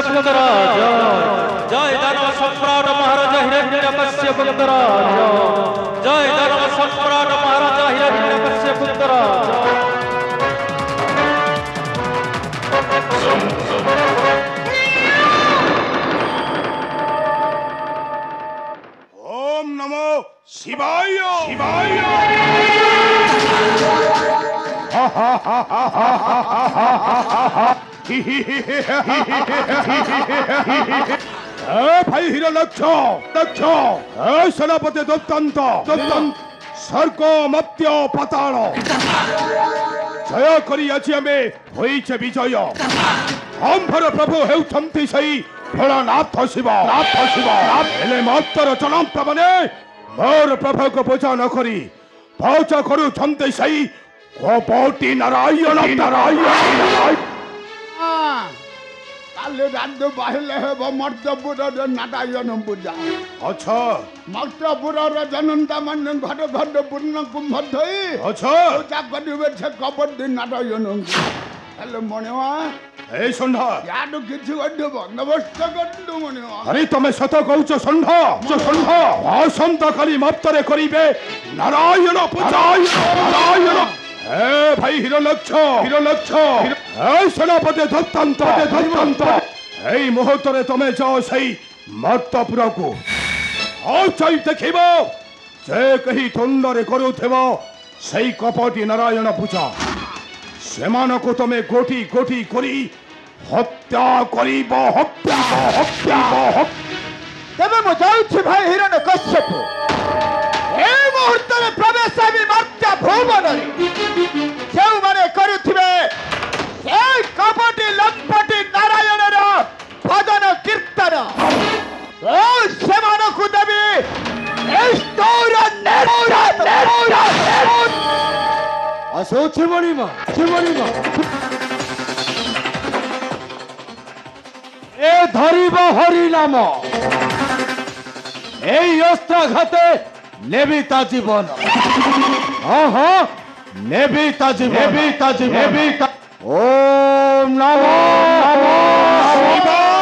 पुत्र जय दानव सम्राट महाराजा हिरण्यकश्यप पुत्र जय दानव सम्राट महाराजा हिरण्यकश्यप पुत्र ओम नमो शिवाय शिवाय भाई हिरण्यक्ष सेनापति दुत्तंत स्वर्ग मर्त्य पाताल जय करी आज आमे होइछे विजय आम्भर प्रभु हेउछन्ति सही भोलानाथ शिव हेले मत्तर चलंत माने मोर प्रभु को पूजा न करी पूजा करू छन्ति सही कपटी नारायण काले राज्य बाहिले हेब मर्तपुर नारायण पूजा अच्छा मर्तपुर जनता मन घर घर पूर्ण कुंभ धोई अच्छा पूजा करिवे छे कपटी नारायण हेले मनेवा ए षण्ढ याडु किछि गड्डो बंदोबस्त करदु मनेवा अरे तमे सत कहउछ षण्ढ असंत काली मप्तरे करिवे नारायण पूजा नारायण हे भाई हिरण्यक्ष हे सेनापति दुत्तंत ए मुहूर्तरे तमे जाओ सही मर्तपुर को आओ चाहि देखिबो जे कही तुंडरे करुथेबो सही कपटी नारायण पूजा सेमानको तमे गोटी करी हत्या करिब हत्या तबे मु जाउछि भाई हिरण्यकश्यप ए मुहूर्तरे प्रवेश हेबि मर्त्य भुवनरे जेउ माने करुथिबे ए कपटी लंपटी नारायणर भजन कीर्तन ओ सेमानको देबी ए स्तोर असो छिमणिमा ए धरिब हरि नाम এই অস্ত্রাঘাতে নেবি তা জীবন নেবি তা ওম নমো শিবায়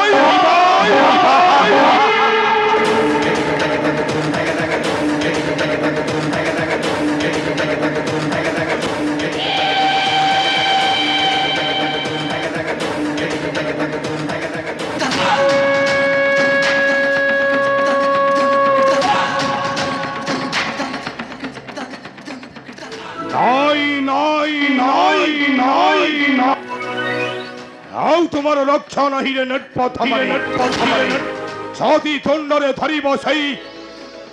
तुम्हार रक्षा नहीं रे नटपथ साथी तुंडरे धरिब सही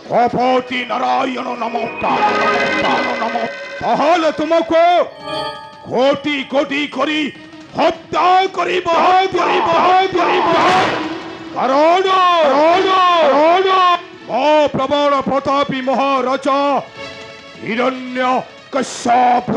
कपटी नारायण नमः तुमको कोटी करी हत्या करिब कारण प्रबल प्रतापी महाराजा हिरण्यकश्यप